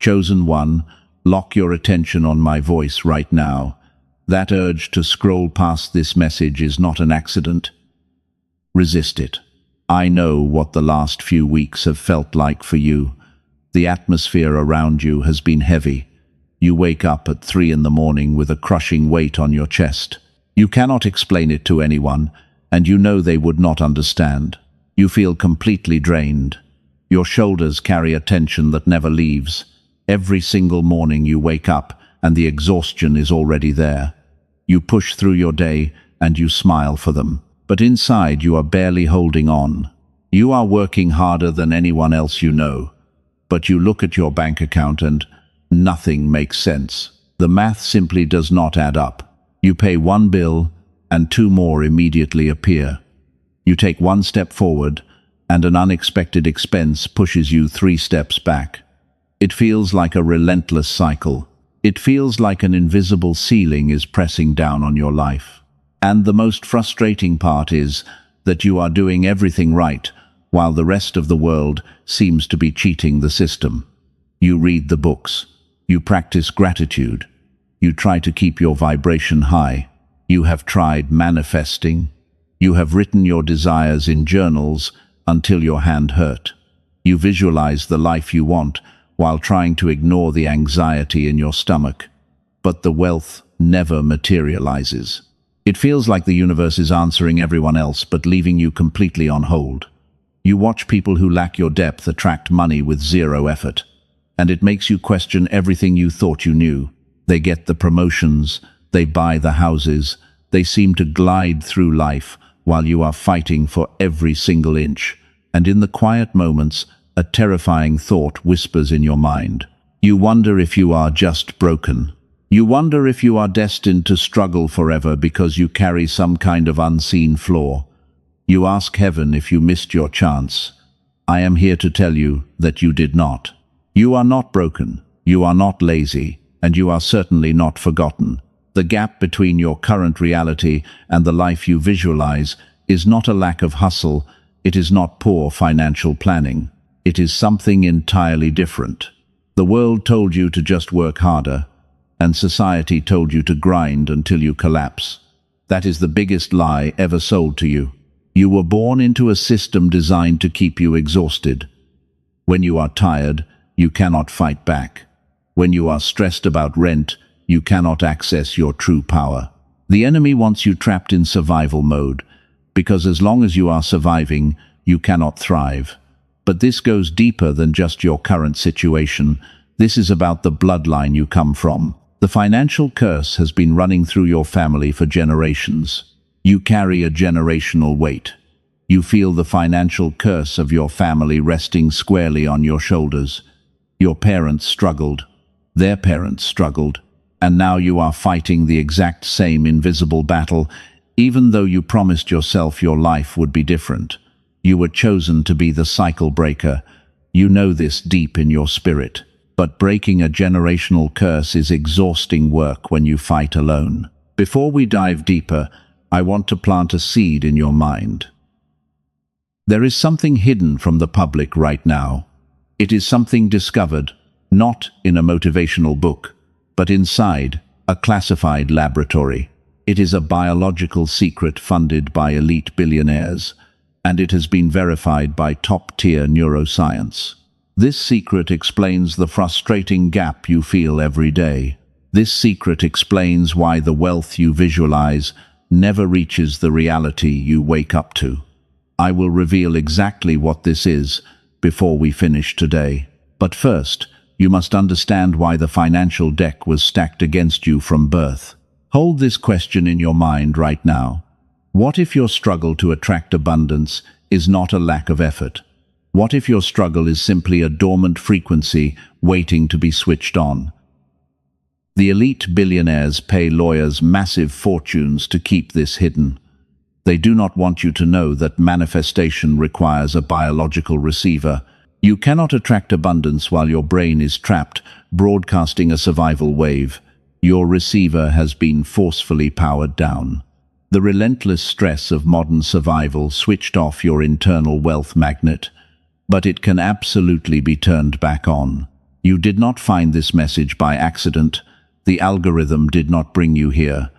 Chosen one, lock your attention on my voice right now. That urge to scroll past this message is not an accident. Resist it. I know what the last few weeks have felt like for you. The atmosphere around you has been heavy. You wake up at 3 in the morning with a crushing weight on your chest. You cannot explain it to anyone, and you know they would not understand. You feel completely drained. Your shoulders carry a tension that never leaves. Every single morning you wake up, and the exhaustion is already there. You push through your day, and you smile for them. But inside you are barely holding on. You are working harder than anyone else you know. But you look at your bank account and nothing makes sense. The math simply does not add up. You pay one bill, and 2 more immediately appear. You take 1 step forward, and an unexpected expense pushes you 3 steps back. It feels like a relentless cycle. It feels like an invisible ceiling is pressing down on your life. And the most frustrating part is that you are doing everything right, while the rest of the world seems to be cheating the system. You read the books. You practice gratitude. You try to keep your vibration high. You have tried manifesting. You have written your desires in journals until your hand hurt. You visualize the life you want while trying to ignore the anxiety in your stomach. But the wealth never materializes. It feels like the universe is answering everyone else but leaving you completely on hold. You watch people who lack your depth attract money with 0 effort, and it makes you question everything you thought you knew. They get the promotions, they buy the houses, they seem to glide through life while you are fighting for every single inch. And in the quiet moments, a terrifying thought whispers in your mind. You wonder if you are just broken. You wonder if you are destined to struggle forever because you carry some kind of unseen flaw. You ask heaven if you missed your chance. I am here to tell you that you did not. You are not broken, you are not lazy, and you are certainly not forgotten. The gap between your current reality and the life you visualize is not a lack of hustle, it is not poor financial planning. It is something entirely different. The world told you to just work harder, and society told you to grind until you collapse. That is the biggest lie ever sold to you. You were born into a system designed to keep you exhausted. When you are tired, you cannot fight back. When you are stressed about rent, you cannot access your true power. The enemy wants you trapped in survival mode, because as long as you are surviving, you cannot thrive. But this goes deeper than just your current situation. This is about the bloodline you come from. The financial curse has been running through your family for generations. You carry a generational weight. You feel the financial curse of your family resting squarely on your shoulders. Your parents struggled. Their parents struggled. And now you are fighting the exact same invisible battle, even though you promised yourself your life would be different. You were chosen to be the cycle breaker. You know this deep in your spirit. But breaking a generational curse is exhausting work when you fight alone. Before we dive deeper, I want to plant a seed in your mind. There is something hidden from the public right now. It is something discovered, not in a motivational book, but inside a classified laboratory. It is a biological secret funded by elite billionaires, and it has been verified by top-tier neuroscience. This secret explains the frustrating gap you feel every day. This secret explains why the wealth you visualize never reaches the reality you wake up to. I will reveal exactly what this is before we finish today. But first, you must understand why the financial deck was stacked against you from birth. Hold this question in your mind right now. What if your struggle to attract abundance is not a lack of effort? What if your struggle is simply a dormant frequency waiting to be switched on? The elite billionaires pay lawyers massive fortunes to keep this hidden. They do not want you to know that manifestation requires a biological receiver. You cannot attract abundance while your brain is trapped, broadcasting a survival wave. Your receiver has been forcefully powered down. The relentless stress of modern survival switched off your internal wealth magnet, but it can absolutely be turned back on. You did not find this message by accident. The algorithm did not bring you here.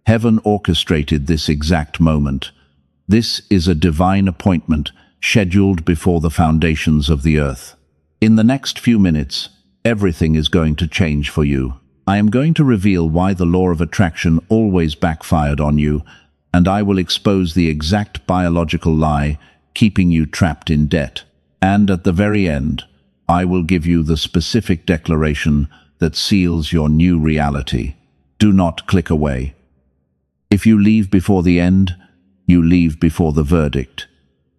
Heaven orchestrated this exact moment. This is a divine appointment scheduled before the foundations of the earth. In the next few minutes, everything is going to change for you. I am going to reveal why the law of attraction always backfired on you, and I will expose the exact biological lie keeping you trapped in debt. And at the very end, I will give you the specific declaration that seals your new reality. Do not click away. If you leave before the end, you leave before the verdict.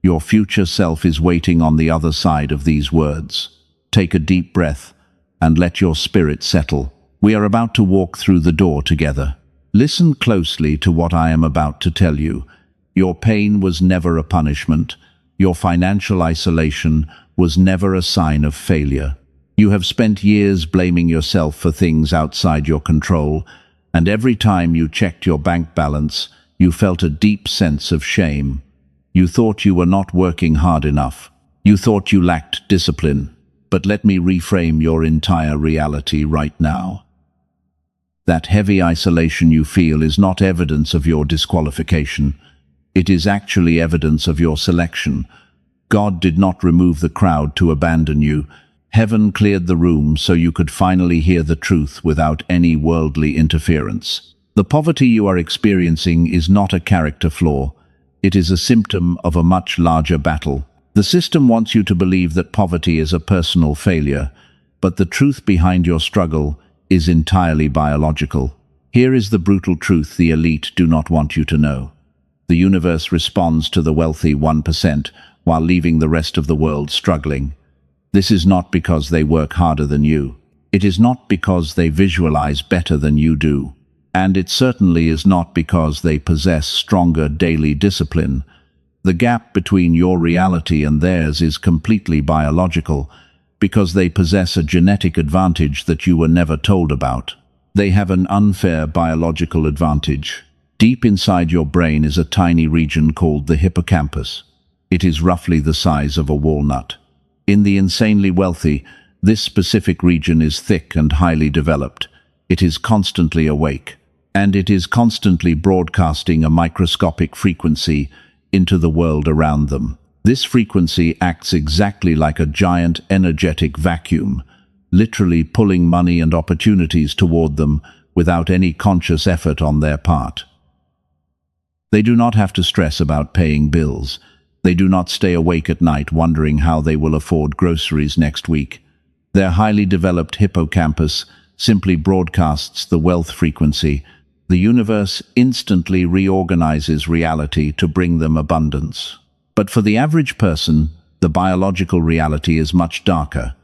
Your future self is waiting on the other side of these words. Take a deep breath and let your spirit settle. We are about to walk through the door together. Listen closely to what I am about to tell you. Your pain was never a punishment. Your financial isolation was never a sign of failure. You have spent years blaming yourself for things outside your control, and every time you checked your bank balance, you felt a deep sense of shame. You thought you were not working hard enough. You thought you lacked discipline. But let me reframe your entire reality right now. That heavy isolation you feel is not evidence of your disqualification. It is actually evidence of your selection. God did not remove the crowd to abandon you. Heaven cleared the room so you could finally hear the truth without any worldly interference. The poverty you are experiencing is not a character flaw. It is a symptom of a much larger battle. The system wants you to believe that poverty is a personal failure, but the truth behind your struggle is entirely biological. Here is the brutal truth the elite do not want you to know. The universe responds to the wealthy 1% while leaving the rest of the world struggling. This is not because they work harder than you. It is not because they visualize better than you do. And it certainly is not because they possess stronger daily discipline. The gap between your reality and theirs is completely biological, because they possess a genetic advantage that you were never told about. They have an unfair biological advantage. Deep inside your brain is a tiny region called the hippocampus. It is roughly the size of a walnut. In the insanely wealthy, this specific region is thick and highly developed. It is constantly awake, and it is constantly broadcasting a microscopic frequency into the world around them. This frequency acts exactly like a giant energetic vacuum, literally pulling money and opportunities toward them without any conscious effort on their part. They do not have to stress about paying bills. They do not stay awake at night wondering how they will afford groceries next week. Their highly developed hippocampus simply broadcasts the wealth frequency. The universe instantly reorganizes reality to bring them abundance. But for the average person, the biological reality is much darker.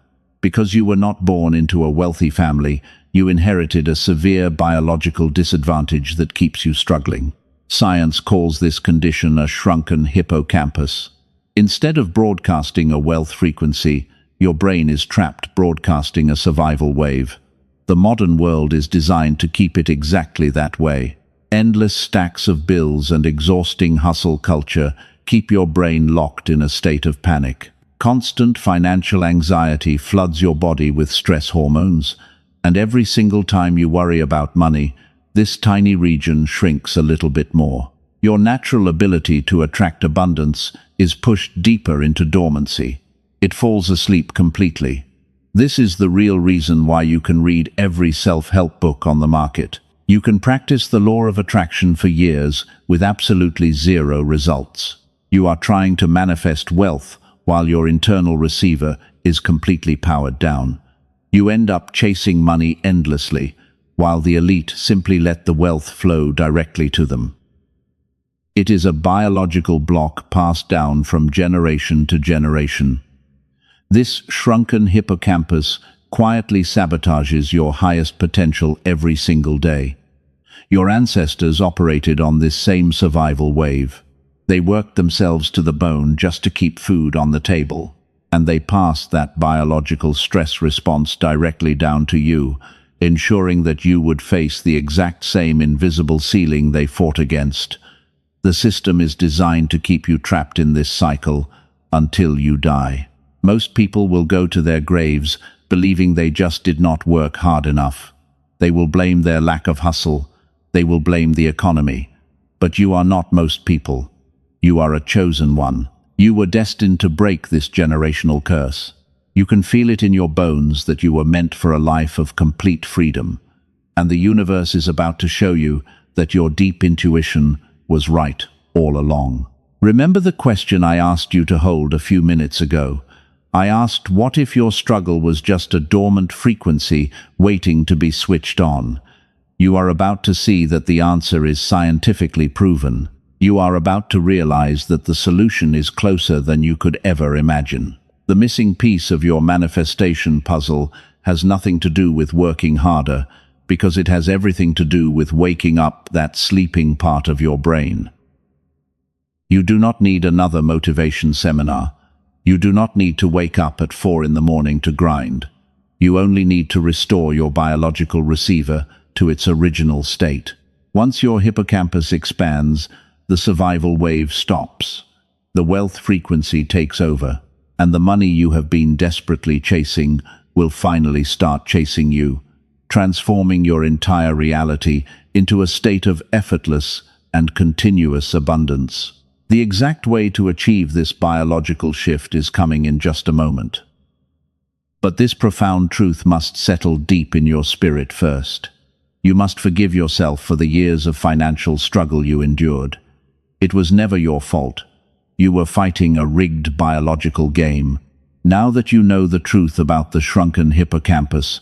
Because you were not born into a wealthy family, you inherited a severe biological disadvantage that keeps you struggling. Science calls this condition a shrunken hippocampus. Instead of broadcasting a wealth frequency, your brain is trapped broadcasting a survival wave. The modern world is designed to keep it exactly that way. Endless stacks of bills and exhausting hustle culture keep your brain locked in a state of panic. Constant financial anxiety floods your body with stress hormones, and every single time you worry about money, this tiny region shrinks a little bit more. Your natural ability to attract abundance is pushed deeper into dormancy. It falls asleep completely. This is the real reason why you can read every self-help book on the market. You can practice the law of attraction for years with absolutely zero results. You are trying to manifest wealth while your internal receiver is completely powered down. You end up chasing money endlessly, while the elite simply let the wealth flow directly to them. It is a biological block passed down from generation to generation. This shrunken hippocampus quietly sabotages your highest potential every single day. Your ancestors operated on this same survival wave. They worked themselves to the bone just to keep food on the table, and they passed that biological stress response directly down to you, ensuring that you would face the exact same invisible ceiling they fought against. The system is designed to keep you trapped in this cycle until you die. Most people will go to their graves believing they just did not work hard enough. They will blame their lack of hustle. They will blame the economy. But you are not most people. You are a chosen one. You were destined to break this generational curse. You can feel it in your bones that you were meant for a life of complete freedom. And the universe is about to show you that your deep intuition was right all along. Remember the question I asked you to hold a few minutes ago? I asked, what if your struggle was just a dormant frequency waiting to be switched on? You are about to see that the answer is scientifically proven. You are about to realize that the solution is closer than you could ever imagine. The missing piece of your manifestation puzzle has nothing to do with working harder, because it has everything to do with waking up that sleeping part of your brain. You do not need another motivation seminar. You do not need to wake up at 4 in the morning to grind. You only need to restore your biological receiver to its original state. Once your hippocampus expands, the survival wave stops. The wealth frequency takes over, and the money you have been desperately chasing will finally start chasing you, transforming your entire reality into a state of effortless and continuous abundance. The exact way to achieve this biological shift is coming in just a moment. But this profound truth must settle deep in your spirit first. You must forgive yourself for the years of financial struggle you endured. It was never your fault. You were fighting a rigged biological game. Now that you know the truth about the shrunken hippocampus,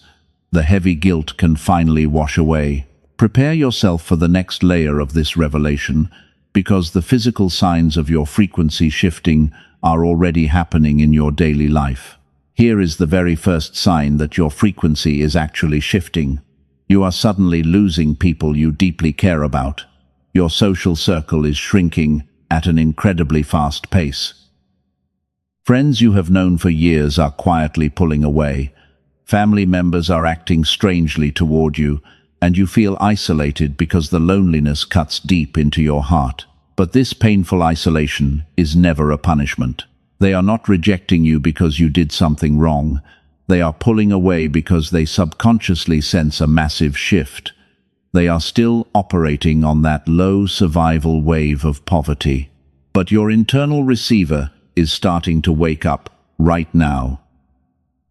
the heavy guilt can finally wash away. Prepare yourself for the next layer of this revelation, because the physical signs of your frequency shifting are already happening in your daily life. Here is the very first sign that your frequency is actually shifting. You are suddenly losing people you deeply care about. Your social circle is shrinking at an incredibly fast pace. Friends you have known for years are quietly pulling away. Family members are acting strangely toward you, and you feel isolated because the loneliness cuts deep into your heart. But this painful isolation is never a punishment. They are not rejecting you because you did something wrong. They are pulling away because they subconsciously sense a massive shift. They are still operating on that low survival wave of poverty. But your internal receiver is starting to wake up right now.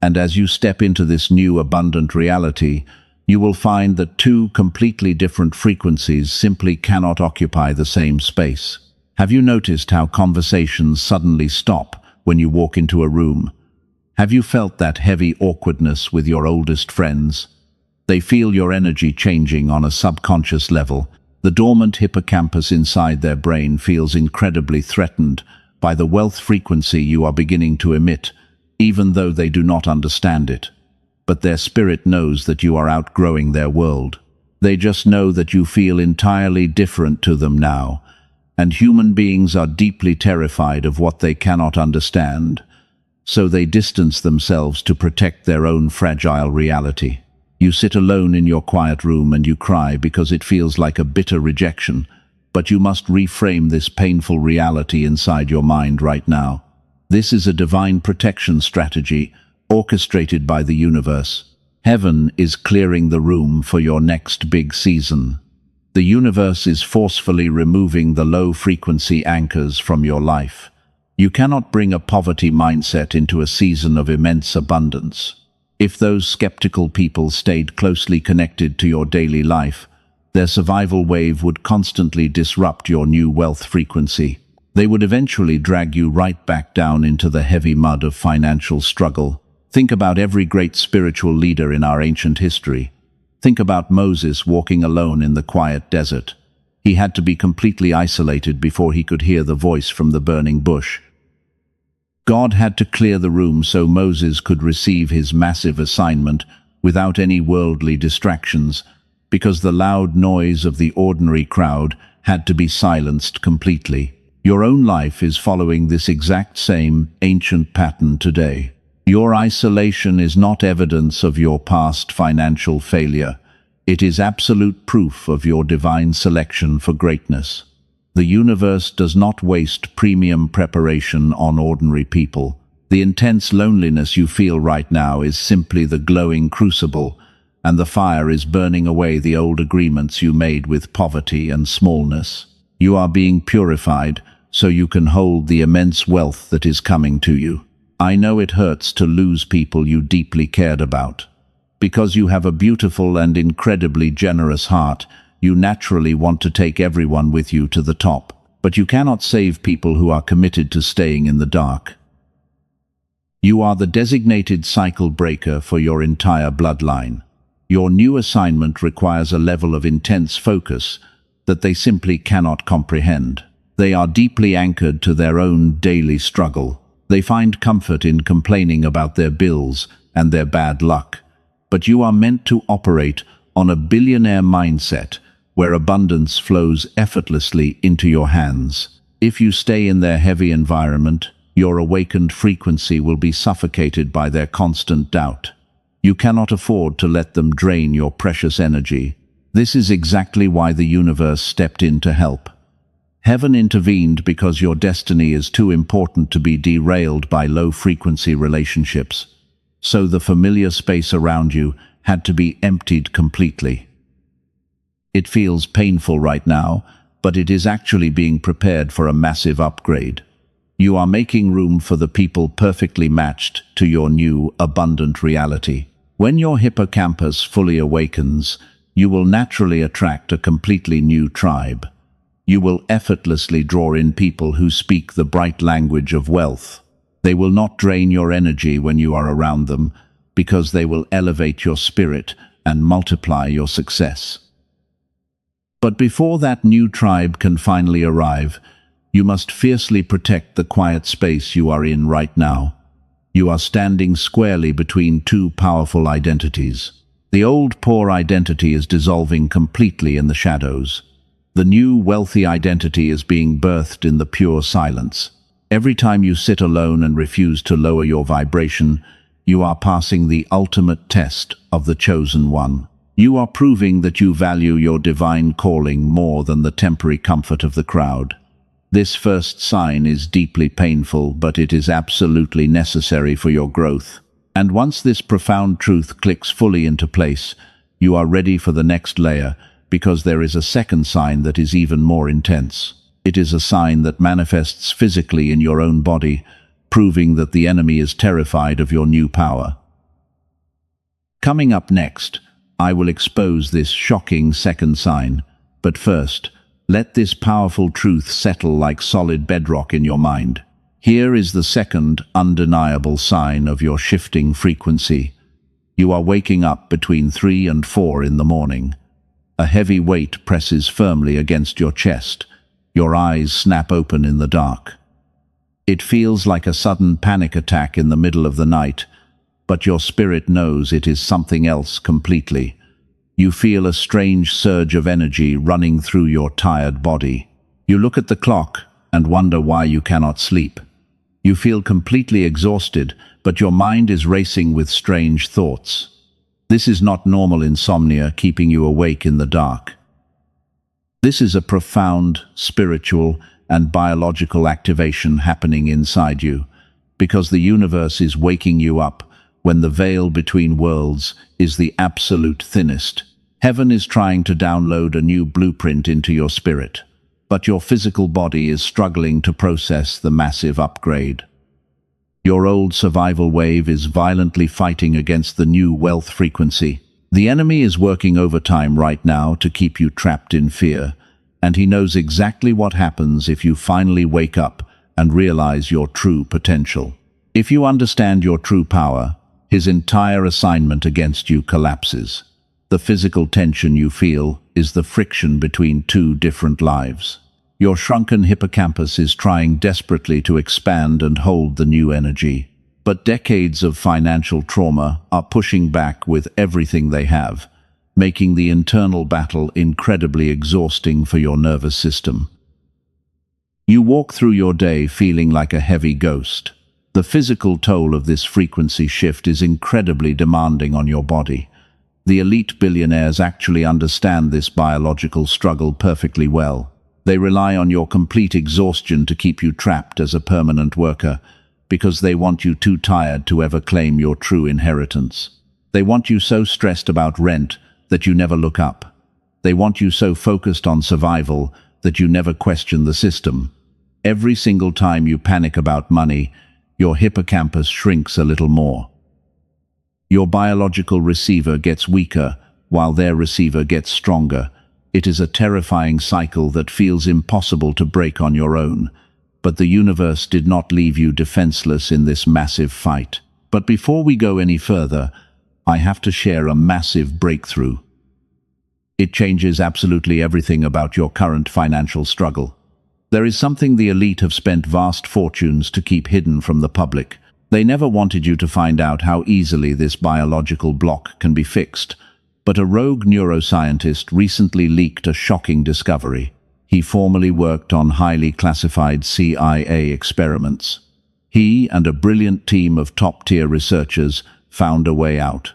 And as you step into this new abundant reality, you will find that two completely different frequencies simply cannot occupy the same space. Have you noticed how conversations suddenly stop when you walk into a room? Have you felt that heavy awkwardness with your oldest friends? They feel your energy changing on a subconscious level. The dormant hippocampus inside their brain feels incredibly threatened by the wealth frequency you are beginning to emit, even though they do not understand it. But their spirit knows that you are outgrowing their world. They just know that you feel entirely different to them now, and human beings are deeply terrified of what they cannot understand, so they distance themselves to protect their own fragile reality. You sit alone in your quiet room and you cry because it feels like a bitter rejection, but you must reframe this painful reality inside your mind right now. This is a divine protection strategy orchestrated by the universe. Heaven is clearing the room for your next big season. The universe is forcefully removing the low-frequency anchors from your life. You cannot bring a poverty mindset into a season of immense abundance. If those skeptical people stayed closely connected to your daily life, their survival wave would constantly disrupt your new wealth frequency. They would eventually drag you right back down into the heavy mud of financial struggle. Think about every great spiritual leader in our ancient history. Think about Moses walking alone in the quiet desert. He had to be completely isolated before he could hear the voice from the burning bush. God had to clear the room so Moses could receive his massive assignment without any worldly distractions, because the loud noise of the ordinary crowd had to be silenced completely. Your own life is following this exact same ancient pattern today. Your isolation is not evidence of your past financial failure. It is absolute proof of your divine selection for greatness. The universe does not waste premium preparation on ordinary people. The intense loneliness you feel right now is simply the glowing crucible, and the fire is burning away the old agreements you made with poverty and smallness. You are being purified so you can hold the immense wealth that is coming to you. I know it hurts to lose people you deeply cared about. Because you have a beautiful and incredibly generous heart, you naturally want to take everyone with you to the top. But you cannot save people who are committed to staying in the dark. You are the designated cycle breaker for your entire bloodline. Your new assignment requires a level of intense focus that they simply cannot comprehend. They are deeply anchored to their own daily struggle. They find comfort in complaining about their bills and their bad luck. But you are meant to operate on a billionaire mindset where abundance flows effortlessly into your hands. If you stay in their heavy environment, your awakened frequency will be suffocated by their constant doubt. You cannot afford to let them drain your precious energy. This is exactly why the universe stepped in to help. Heaven intervened because your destiny is too important to be derailed by low-frequency relationships. So the familiar space around you had to be emptied completely. It feels painful right now, but it is actually being prepared for a massive upgrade. You are making room for the people perfectly matched to your new, abundant reality. When your hippocampus fully awakens, you will naturally attract a completely new tribe. You will effortlessly draw in people who speak the bright language of wealth. They will not drain your energy when you are around them, because they will elevate your spirit and multiply your success. But before that new tribe can finally arrive, you must fiercely protect the quiet space you are in right now. You are standing squarely between two powerful identities. The old poor identity is dissolving completely in the shadows. The new wealthy identity is being birthed in the pure silence. Every time you sit alone and refuse to lower your vibration, you are passing the ultimate test of the chosen one. You are proving that you value your divine calling more than the temporary comfort of the crowd. This first sign is deeply painful, but it is absolutely necessary for your growth. And once this profound truth clicks fully into place, you are ready for the next layer, because there is a second sign that is even more intense. It is a sign that manifests physically in your own body, proving that the enemy is terrified of your new power. Coming up next, I will expose this shocking second sign, but first, let this powerful truth settle like solid bedrock in your mind. Here is the second undeniable sign of your shifting frequency. You are waking up between 3 and 4 in the morning. A heavy weight presses firmly against your chest. Your eyes snap open in the dark. It feels like a sudden panic attack in the middle of the night, but your spirit knows it is something else completely. You feel a strange surge of energy running through your tired body. You look at the clock and wonder why you cannot sleep. You feel completely exhausted, but your mind is racing with strange thoughts. This is not normal insomnia keeping you awake in the dark. This is a profound spiritual and biological activation happening inside you, because the universe is waking you up when the veil between worlds is the absolute thinnest. Heaven is trying to download a new blueprint into your spirit, but your physical body is struggling to process the massive upgrade. Your old survival wave is violently fighting against the new wealth frequency. The enemy is working overtime right now to keep you trapped in fear, and he knows exactly what happens if you finally wake up and realize your true potential. If you understand your true power, his entire assignment against you collapses. The physical tension you feel is the friction between two different lives. Your shrunken hippocampus is trying desperately to expand and hold the new energy. But decades of financial trauma are pushing back with everything they have, making the internal battle incredibly exhausting for your nervous system. You walk through your day feeling like a heavy ghost. The physical toll of this frequency shift is incredibly demanding on your body. The elite billionaires actually understand this biological struggle perfectly well. They rely on your complete exhaustion to keep you trapped as a permanent worker, because they want you too tired to ever claim your true inheritance. They want you so stressed about rent that you never look up. They want you so focused on survival that you never question the system. Every single time you panic about money, your hippocampus shrinks a little more. Your biological receiver gets weaker while their receiver gets stronger. It is a terrifying cycle that feels impossible to break on your own. But the universe did not leave you defenseless in this massive fight. But before we go any further, I have to share a massive breakthrough. It changes absolutely everything about your current financial struggle. There is something the elite have spent vast fortunes to keep hidden from the public. They never wanted you to find out how easily this biological block can be fixed. But a rogue neuroscientist recently leaked a shocking discovery. He formerly worked on highly classified CIA experiments. He and a brilliant team of top-tier researchers found a way out.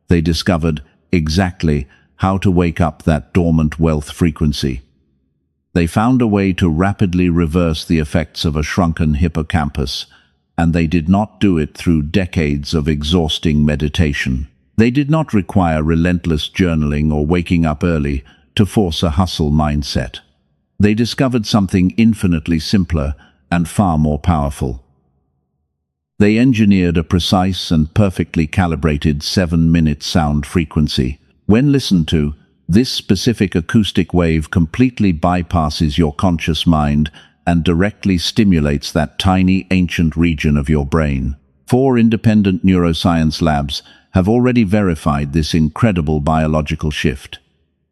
They discovered exactly how to wake up that dormant wealth frequency. They found a way to rapidly reverse the effects of a shrunken hippocampus, and they did not do it through decades of exhausting meditation. They did not require relentless journaling or waking up early to force a hustle mindset. They discovered something infinitely simpler and far more powerful. They engineered a precise and perfectly calibrated 7-minute sound frequency. When listened to, this specific acoustic wave completely bypasses your conscious mind and directly stimulates that tiny ancient region of your brain. 4 independent neuroscience labs have already verified this incredible biological shift.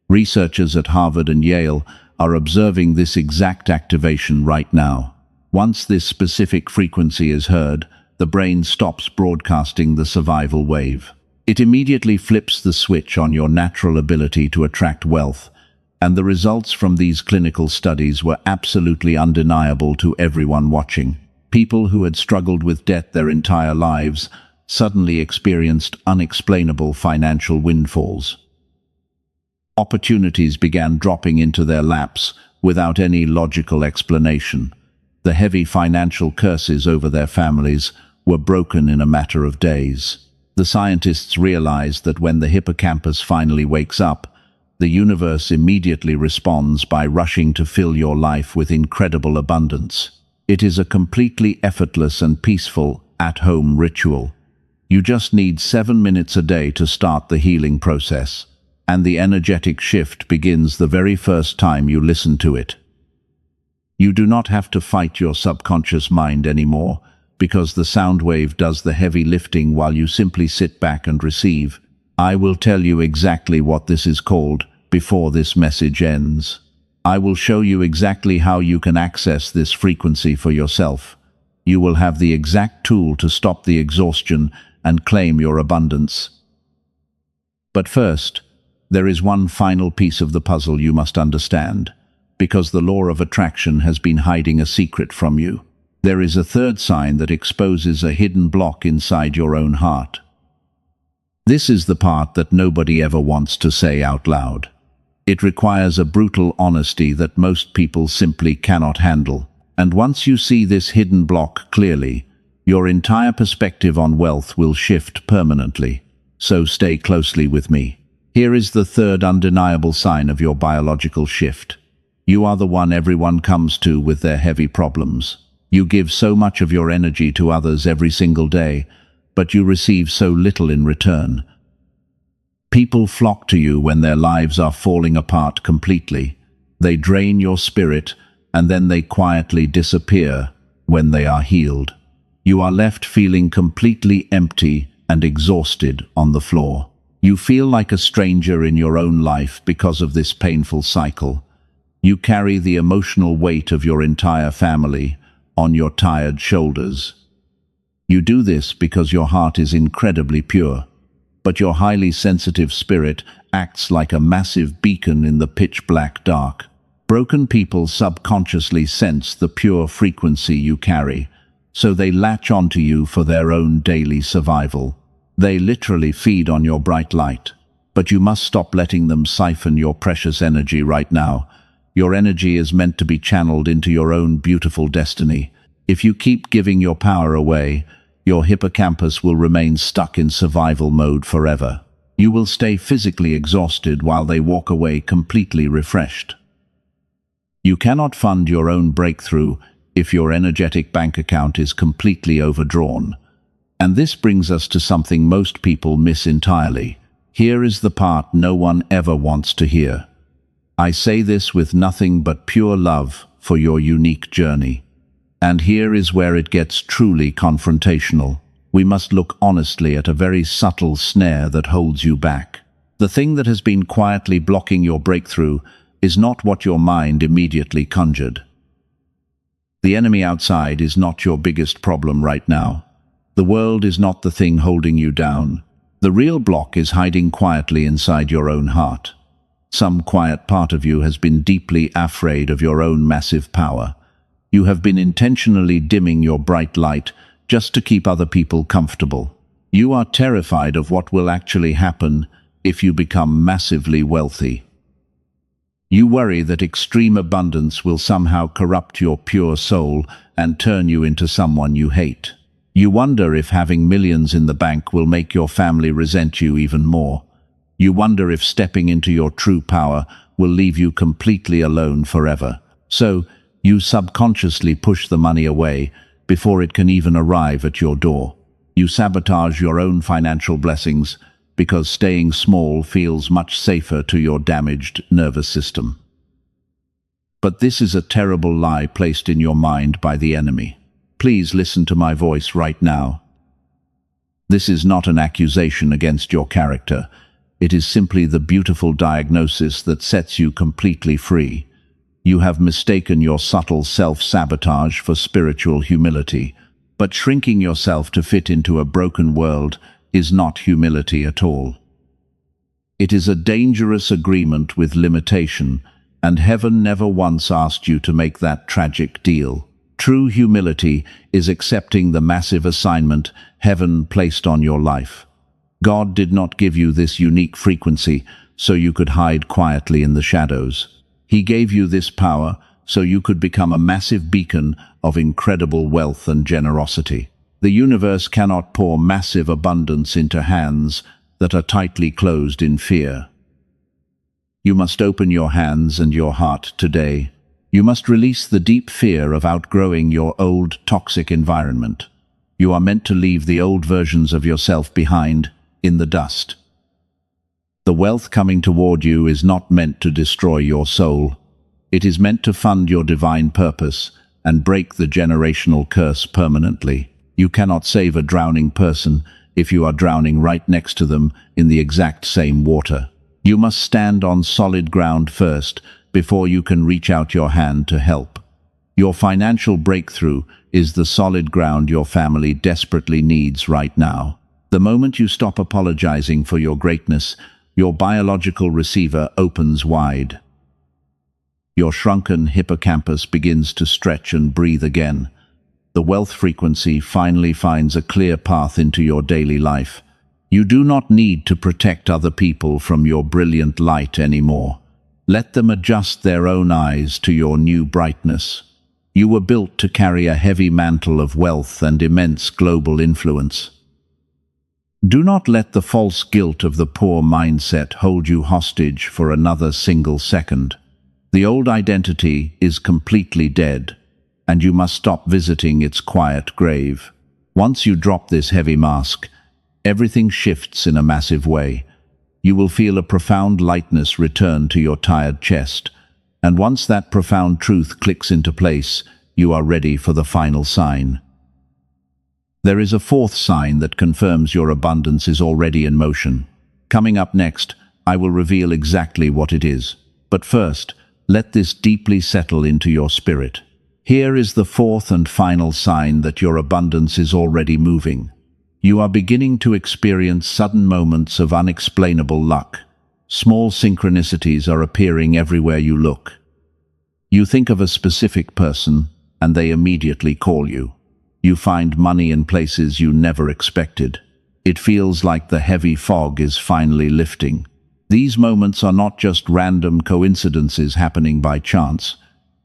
Researchers at Harvard and Yale are observing this exact activation right now. Once this specific frequency is heard, the brain stops broadcasting the survival wave. It immediately flips the switch on your natural ability to attract wealth, and the results from these clinical studies were absolutely undeniable to everyone watching. People who had struggled with debt their entire lives suddenly experienced unexplainable financial windfalls. Opportunities began dropping into their laps without any logical explanation. The heavy financial curses over their families were broken in a matter of days. The scientists realized that when the hippocampus finally wakes up, the universe immediately responds by rushing to fill your life with incredible abundance. It is a completely effortless and peaceful, at-home ritual. You just need 7 minutes a day to start the healing process, and the energetic shift begins the very first time you listen to it. You do not have to fight your subconscious mind anymore, because the sound wave does the heavy lifting while you simply sit back and receive. I will tell you exactly what this is called before this message ends. I will show you exactly how you can access this frequency for yourself. You will have the exact tool to stop the exhaustion and claim your abundance. But first, there is one final piece of the puzzle you must understand, because the law of attraction has been hiding a secret from you. There is a third sign that exposes a hidden block inside your own heart. This is the part that nobody ever wants to say out loud. It requires a brutal honesty that most people simply cannot handle. And once you see this hidden block clearly, your entire perspective on wealth will shift permanently. So stay closely with me. Here is the third undeniable sign of your biological shift. You are the one everyone comes to with their heavy problems. You give so much of your energy to others every single day, but you receive so little in return. People flock to you when their lives are falling apart completely. They drain your spirit, and then they quietly disappear when they are healed. You are left feeling completely empty and exhausted on the floor. You feel like a stranger in your own life because of this painful cycle. You carry the emotional weight of your entire family on your tired shoulders. You do this because your heart is incredibly pure, but your highly sensitive spirit acts like a massive beacon in the pitch-black dark. Broken people subconsciously sense the pure frequency you carry, so they latch onto you for their own daily survival. They literally feed on your bright light, but you must stop letting them siphon your precious energy right now. Your energy is meant to be channeled into your own beautiful destiny. If you keep giving your power away, your hippocampus will remain stuck in survival mode forever. You will stay physically exhausted while they walk away completely refreshed. You cannot fund your own breakthrough if your energetic bank account is completely overdrawn. And this brings us to something most people miss entirely. Here is the part no one ever wants to hear. I say this with nothing but pure love for your unique journey. And here is where it gets truly confrontational. We must look honestly at a very subtle snare that holds you back. The thing that has been quietly blocking your breakthrough is not what your mind immediately conjured. The enemy outside is not your biggest problem right now. The world is not the thing holding you down. The real block is hiding quietly inside your own heart. Some quiet part of you has been deeply afraid of your own massive power. You have been intentionally dimming your bright light just to keep other people comfortable. You are terrified of what will actually happen if you become massively wealthy. You worry that extreme abundance will somehow corrupt your pure soul and turn you into someone you hate. You wonder if having millions in the bank will make your family resent you even more. You wonder if stepping into your true power will leave you completely alone forever. So, you subconsciously push the money away before it can even arrive at your door. You sabotage your own financial blessings because staying small feels much safer to your damaged nervous system. But this is a terrible lie placed in your mind by the enemy. Please listen to my voice right now. This is not an accusation against your character. It is simply the beautiful diagnosis that sets you completely free. You have mistaken your subtle self-sabotage for spiritual humility, but shrinking yourself to fit into a broken world is not humility at all. It is a dangerous agreement with limitation, and heaven never once asked you to make that tragic deal. True humility is accepting the massive assignment heaven placed on your life. God did not give you this unique frequency so you could hide quietly in the shadows. He gave you this power so you could become a massive beacon of incredible wealth and generosity. The universe cannot pour massive abundance into hands that are tightly closed in fear. You must open your hands and your heart today. You must release the deep fear of outgrowing your old toxic environment. You are meant to leave the old versions of yourself behind in the dust. The wealth coming toward you is not meant to destroy your soul. It is meant to fund your divine purpose and break the generational curse permanently. You cannot save a drowning person if you are drowning right next to them in the exact same water. You must stand on solid ground first before you can reach out your hand to help. Your financial breakthrough is the solid ground your family desperately needs right now. The moment you stop apologizing for your greatness, your biological receiver opens wide. Your shrunken hippocampus begins to stretch and breathe again. The wealth frequency finally finds a clear path into your daily life. You do not need to protect other people from your brilliant light anymore. Let them adjust their own eyes to your new brightness. You were built to carry a heavy mantle of wealth and immense global influence. Do not let the false guilt of the poor mindset hold you hostage for another single second. The old identity is completely dead, and you must stop visiting its quiet grave. Once you drop this heavy mask, everything shifts in a massive way. You will feel a profound lightness return to your tired chest, and once that profound truth clicks into place, you are ready for the final sign. There is a fourth sign that confirms your abundance is already in motion. Coming up next, I will reveal exactly what it is. But first, let this deeply settle into your spirit. Here is the fourth and final sign that your abundance is already moving. You are beginning to experience sudden moments of unexplainable luck. Small synchronicities are appearing everywhere you look. You think of a specific person, and they immediately call you. You find money in places you never expected. It feels like the heavy fog is finally lifting. These moments are not just random coincidences happening by chance.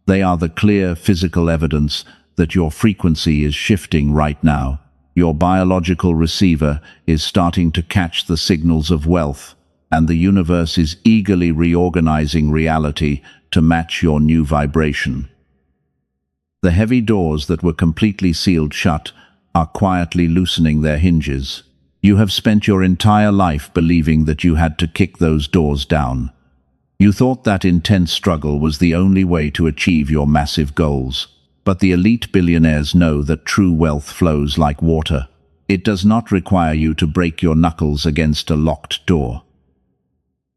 They are the clear physical evidence that your frequency is shifting right now. Your biological receiver is starting to catch the signals of wealth, and the universe is eagerly reorganizing reality to match your new vibration. The heavy doors that were completely sealed shut are quietly loosening their hinges. You have spent your entire life believing that you had to kick those doors down. You thought that intense struggle was the only way to achieve your massive goals. But the elite billionaires know that true wealth flows like water. It does not require you to break your knuckles against a locked door.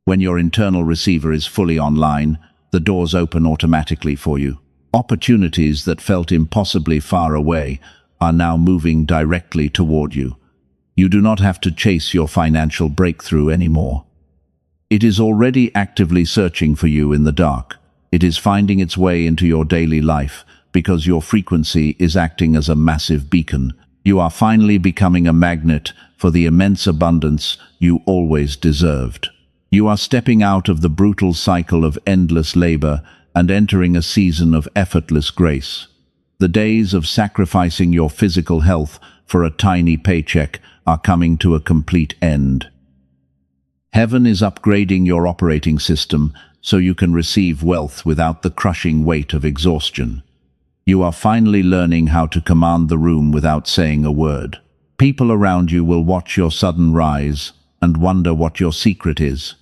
When your internal receiver is fully online, the doors open automatically for you. Opportunities that felt impossibly far away are now moving directly toward you. You do not have to chase your financial breakthrough anymore. It is already actively searching for you in the dark. It is finding its way into your daily life because your frequency is acting as a massive beacon. You are finally becoming a magnet for the immense abundance you always deserved. You are stepping out of the brutal cycle of endless labor and entering a season of effortless grace. The days of sacrificing your physical health for a tiny paycheck are coming to a complete end. Heaven is upgrading your operating system so you can receive wealth without the crushing weight of exhaustion. You are finally learning how to command the room without saying a word. People around you will watch your sudden rise and wonder what your secret is.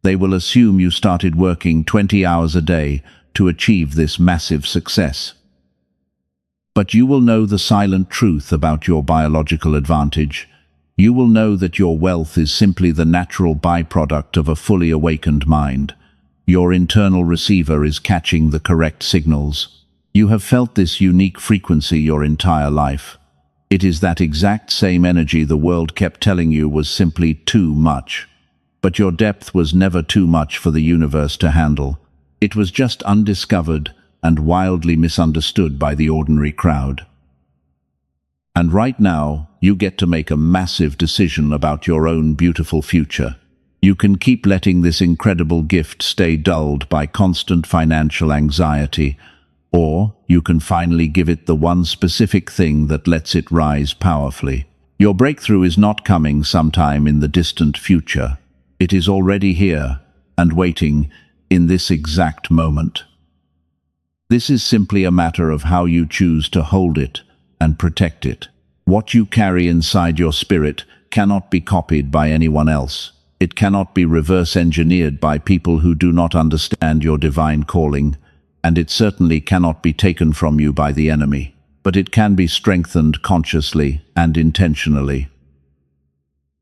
They will assume you started working 20 hours a day to achieve this massive success. But you will know the silent truth about your biological advantage. You will know that your wealth is simply the natural byproduct of a fully awakened mind. Your internal receiver is catching the correct signals. You have felt this unique frequency your entire life. It is that exact same energy the world kept telling you was simply too much. But your depth was never too much for the universe to handle. It was just undiscovered and wildly misunderstood by the ordinary crowd. And right now, you get to make a massive decision about your own beautiful future. You can keep letting this incredible gift stay dulled by constant financial anxiety, or you can finally give it the one specific thing that lets it rise powerfully. Your breakthrough is not coming sometime in the distant future. It is already here and waiting in this exact moment. This is simply a matter of how you choose to hold it and protect it. What you carry inside your spirit cannot be copied by anyone else. It cannot be reverse engineered by people who do not understand your divine calling, and it certainly cannot be taken from you by the enemy. But it can be strengthened consciously and intentionally.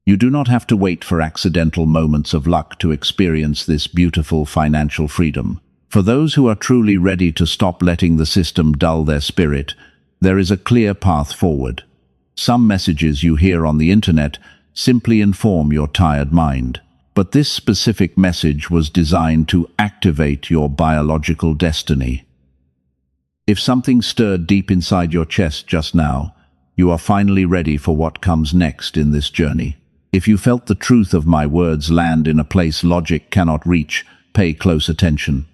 You do not have to wait for accidental moments of luck to experience this beautiful financial freedom. For those who are truly ready to stop letting the system dull their spirit, there is a clear path forward. Some messages you hear on the internet simply inform your tired mind. But this specific message was designed to activate your biological destiny. If something stirred deep inside your chest just now, you are finally ready for what comes next in this journey. If you felt the truth of my words land in a place logic cannot reach, pay close attention.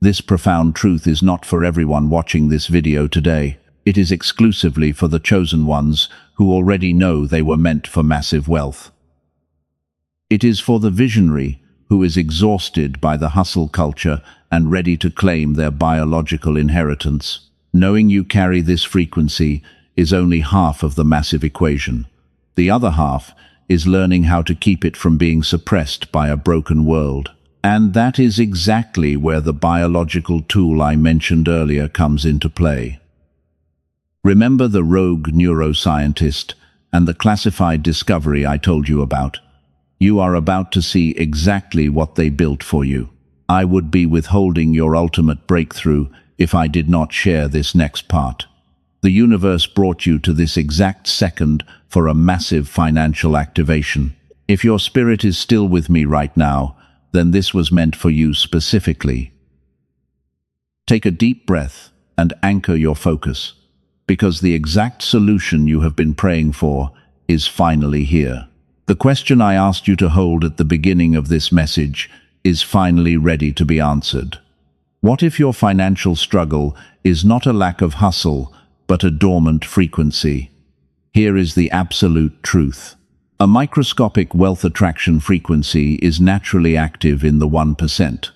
This profound truth is not for everyone watching this video today. It is exclusively for the chosen ones who already know they were meant for massive wealth. It is for the visionary who is exhausted by the hustle culture and ready to claim their biological inheritance. Knowing you carry this frequency is only half of the massive equation. The other half is learning how to keep it from being suppressed by a broken world. And that is exactly where the biological tool I mentioned earlier comes into play. Remember the rogue neuroscientist and the classified discovery I told you about? You are about to see exactly what they built for you. I would be withholding your ultimate breakthrough if I did not share this next part. The universe brought you to this exact second for a massive financial activation. If your spirit is still with me right now, then this was meant for you specifically. Take a deep breath and anchor your focus, because the exact solution you have been praying for is finally here. The question I asked you to hold at the beginning of this message is finally ready to be answered. What if your financial struggle is not a lack of hustle, but a dormant frequency. Here is the absolute truth. A microscopic wealth attraction frequency is naturally active in the 1%.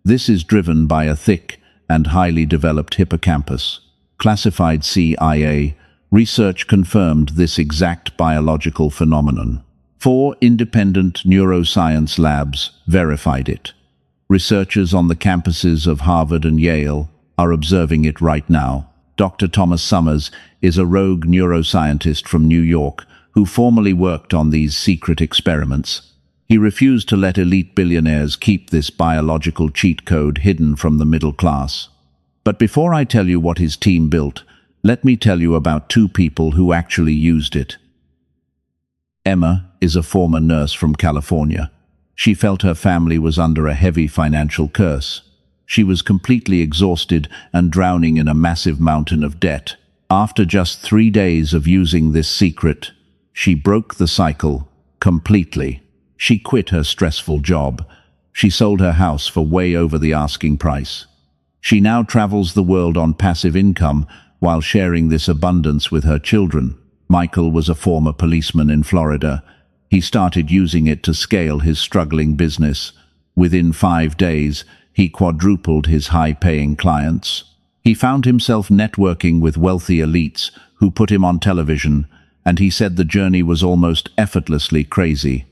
This is driven by a thick and highly developed hippocampus. Classified CIA, research confirmed this exact biological phenomenon. 4 independent neuroscience labs verified it. Researchers on the campuses of Harvard and Yale are observing it right now. Dr. Thomas Summers is a rogue neuroscientist from New York who formerly worked on these secret experiments. He refused to let elite billionaires keep this biological cheat code hidden from the middle class. But before I tell you what his team built, let me tell you about 2 people who actually used it. Emma is a former nurse from California. She felt her family was under a heavy financial curse. She was completely exhausted and drowning in a massive mountain of debt. After just 3 days of using this secret, she broke the cycle completely. She quit her stressful job. She sold her house for way over the asking price. She now travels the world on passive income while sharing this abundance with her children. Michael was a former policeman in Florida. He started using it to scale his struggling business. Within 5 days, he quadrupled his high-paying clients. He found himself networking with wealthy elites who put him on television, and he said the journey was almost effortlessly crazy.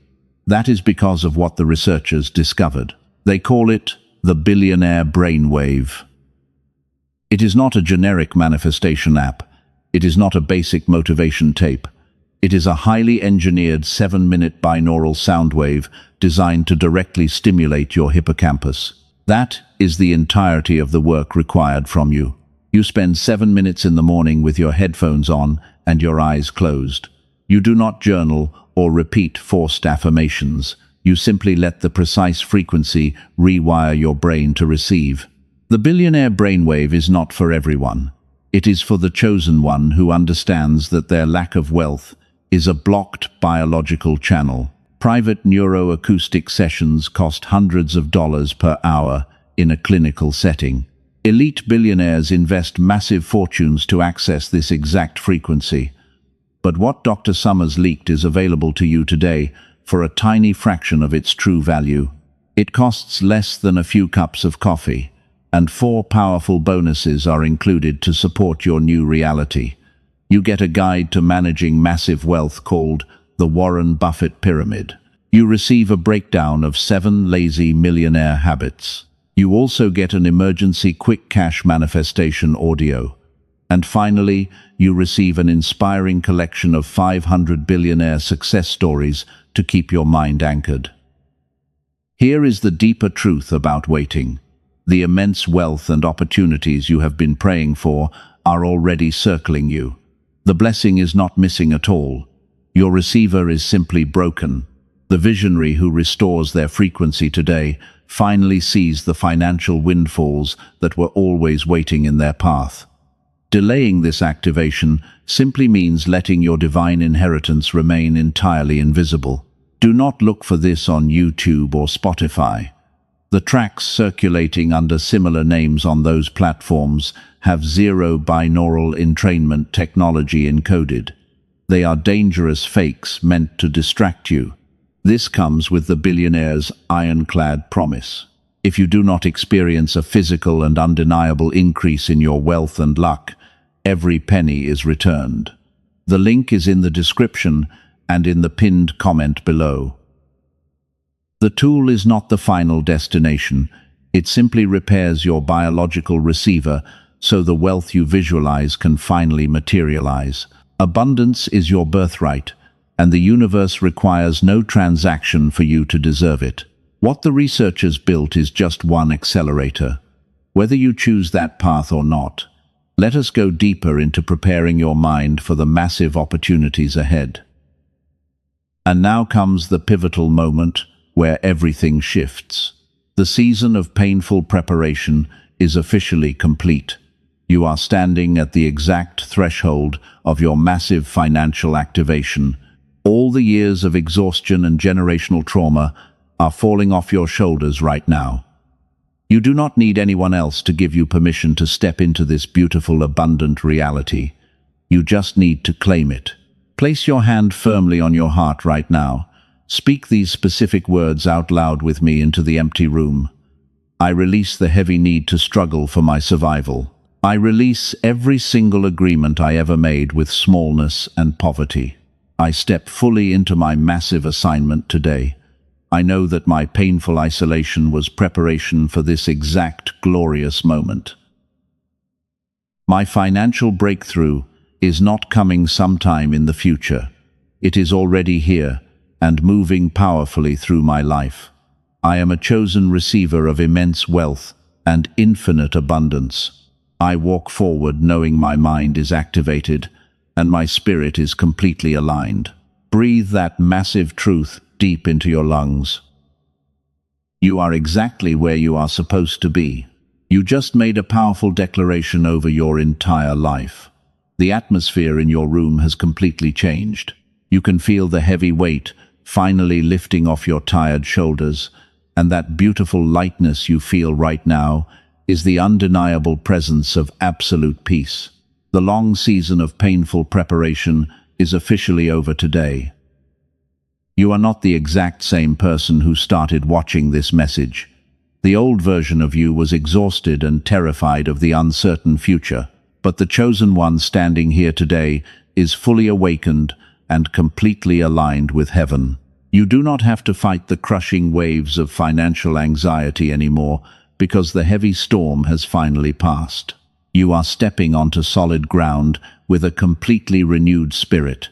That is because of what the researchers discovered. They call it the Billionaire brainwave. It is not a generic manifestation app. It is not a basic motivation tape. It is a highly engineered 7-minute binaural soundwave designed to directly stimulate your hippocampus. That is the entirety of the work required from you. You spend 7 minutes in the morning with your headphones on and your eyes closed. You do not journal or repeat forced affirmations. You simply let the precise frequency rewire your brain to receive. The Billionaire brainwave is not for everyone. It is for the chosen one who understands that their lack of wealth is a blocked biological channel. Private neuroacoustic sessions cost hundreds of dollars per hour in a clinical setting. Elite billionaires invest massive fortunes to access this exact frequency. But what Dr. Summers leaked is available to you today for a tiny fraction of its true value. It costs less than a few cups of coffee, and 4 powerful bonuses are included to support your new reality. You get a guide to managing massive wealth called the Warren Buffett Pyramid. You receive a breakdown of 7 lazy millionaire habits. You also get an emergency quick cash manifestation audio. And finally, you receive an inspiring collection of 500 billionaire success stories to keep your mind anchored. Here is the deeper truth about waiting. The immense wealth and opportunities you have been praying for are already circling you. The blessing is not missing at all. Your receiver is simply broken. The visionary who restores their frequency today finally sees the financial windfalls that were always waiting in their path. Delaying this activation simply means letting your divine inheritance remain entirely invisible. Do not look for this on YouTube or Spotify. The tracks circulating under similar names on those platforms have zero binaural entrainment technology encoded. They are dangerous fakes meant to distract you. This comes with the billionaire's ironclad promise. If you do not experience a physical and undeniable increase in your wealth and luck, every penny is returned. The link is in the description and in the pinned comment below. The tool is not the final destination. It simply repairs your biological receiver so the wealth you visualize can finally materialize. Abundance is your birthright, and the universe requires no transaction for you to deserve it. What the researchers built is just one accelerator. Whether you choose that path or not, let us go deeper into preparing your mind for the massive opportunities ahead. And now comes the pivotal moment where everything shifts. The season of painful preparation is officially complete. You are standing at the exact threshold of your massive financial activation. All the years of exhaustion and generational trauma are falling off your shoulders right now. You do not need anyone else to give you permission to step into this beautiful, abundant reality. You just need to claim it. Place your hand firmly on your heart right now. Speak these specific words out loud with me into the empty room. I release the heavy need to struggle for my survival. I release every single agreement I ever made with smallness and poverty. I step fully into my massive assignment today. I know that my painful isolation was preparation for this exact glorious moment. My financial breakthrough is not coming sometime in the future. It is already here and moving powerfully through my life. I am a chosen receiver of immense wealth and infinite abundance. I walk forward knowing my mind is activated and my spirit is completely aligned. Breathe that massive truth deep into your lungs. You are exactly where you are supposed to be. You just made a powerful declaration over your entire life. The atmosphere in your room has completely changed. You can feel the heavy weight finally lifting off your tired shoulders, and that beautiful lightness you feel right now is the undeniable presence of absolute peace. The long season of painful preparation is officially over today. You are not the exact same person who started watching this message. The old version of you was exhausted and terrified of the uncertain future, but the chosen one standing here today is fully awakened and completely aligned with heaven. You do not have to fight the crushing waves of financial anxiety anymore because the heavy storm has finally passed. You are stepping onto solid ground with a completely renewed spirit.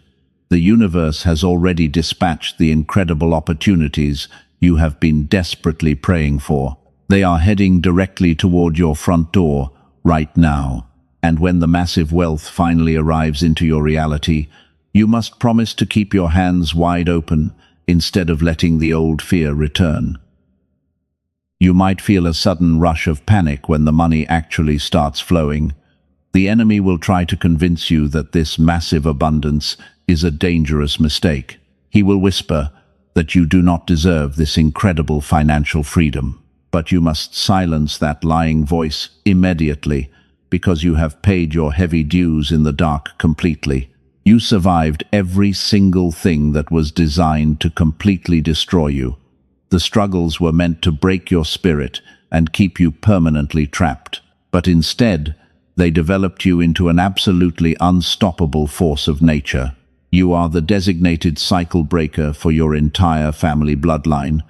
The universe has already dispatched the incredible opportunities you have been desperately praying for. They are heading directly toward your front door right now. And when the massive wealth finally arrives into your reality, you must promise to keep your hands wide open instead of letting the old fear return. You might feel a sudden rush of panic when the money actually starts flowing. The enemy will try to convince you that this massive abundance is a dangerous mistake. He will whisper that you do not deserve this incredible financial freedom. But you must silence that lying voice immediately because you have paid your heavy dues in the dark completely. You survived every single thing that was designed to completely destroy you. The struggles were meant to break your spirit and keep you permanently trapped. But instead, they developed you into an absolutely unstoppable force of nature. You are the designated cycle breaker for your entire family bloodline,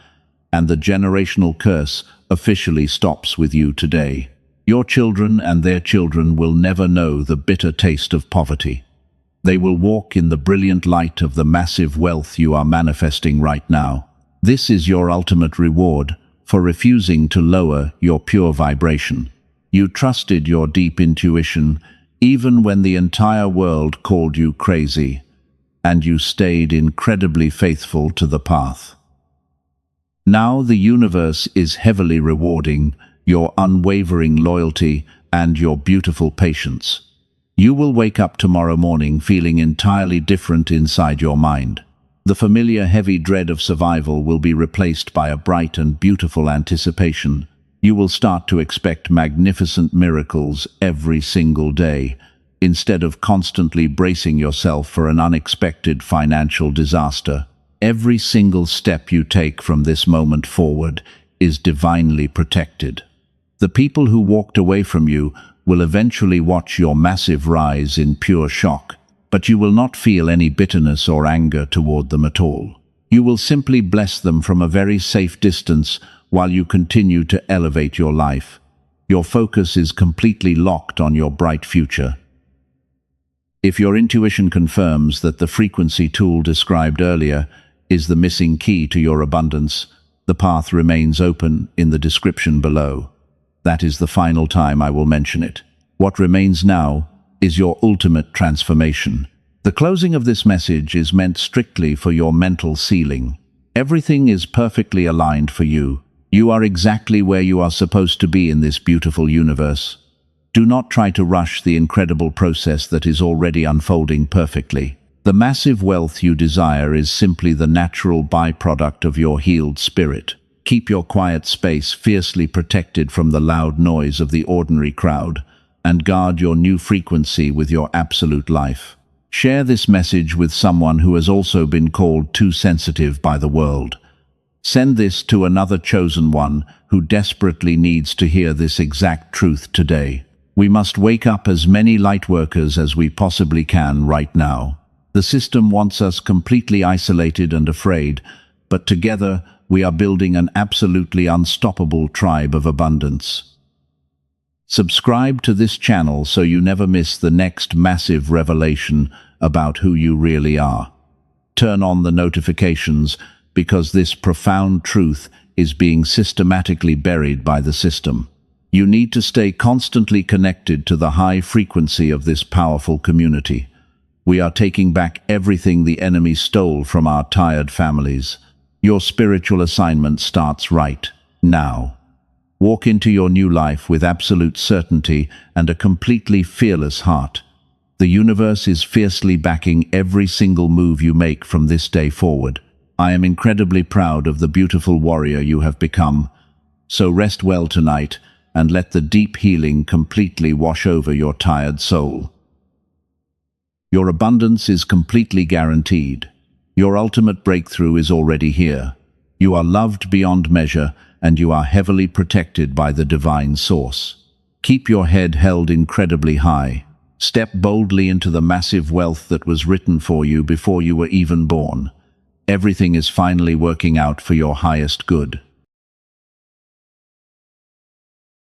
and the generational curse officially stops with you today. Your children and their children will never know the bitter taste of poverty. They will walk in the brilliant light of the massive wealth you are manifesting right now. This is your ultimate reward for refusing to lower your pure vibration. You trusted your deep intuition even when the entire world called you crazy, and you stayed incredibly faithful to the path. Now the universe is heavily rewarding your unwavering loyalty and your beautiful patience. You will wake up tomorrow morning feeling entirely different inside your mind. The familiar heavy dread of survival will be replaced by a bright and beautiful anticipation. You will start to expect magnificent miracles every single day, instead of constantly bracing yourself for an unexpected financial disaster. Every single step you take from this moment forward is divinely protected. The people who walked away from you will eventually watch your massive rise in pure shock, but you will not feel any bitterness or anger toward them at all. You will simply bless them from a very safe distance while you continue to elevate your life. Your focus is completely locked on your bright future. If your intuition confirms that the frequency tool described earlier is the missing key to your abundance, the path remains open in the description below. That is the final time I will mention it. What remains now is your ultimate transformation. The closing of this message is meant strictly for your mental sealing. Everything is perfectly aligned for you. You are exactly where you are supposed to be in this beautiful universe. Do not try to rush the incredible process that is already unfolding perfectly. The massive wealth you desire is simply the natural byproduct of your healed spirit. Keep your quiet space fiercely protected from the loud noise of the ordinary crowd. and guard your new frequency with your absolute life. Share this message with someone who has also been called too sensitive by the world. Send this to another chosen one who desperately needs to hear this exact truth today. We must wake up as many lightworkers as we possibly can right now. The system wants us completely isolated and afraid, but together we are building an absolutely unstoppable tribe of abundance. Subscribe to this channel so you never miss the next massive revelation about who you really are. Turn on the notifications because this profound truth is being systematically buried by the system. You need to stay constantly connected to the high frequency of this powerful community. We are taking back everything the enemy stole from our tired families. Your spiritual assignment starts right now. Walk into your new life with absolute certainty and a completely fearless heart. The universe is fiercely backing every single move you make from this day forward. I am incredibly proud of the beautiful warrior you have become. So rest well tonight and let the deep healing completely wash over your tired soul. Your abundance is completely guaranteed. Your ultimate breakthrough is already here. You are loved beyond measure, and you are heavily protected by the divine source. Keep your head held incredibly high. Step boldly into the massive wealth that was written for you before you were even born. Everything is finally working out for your highest good.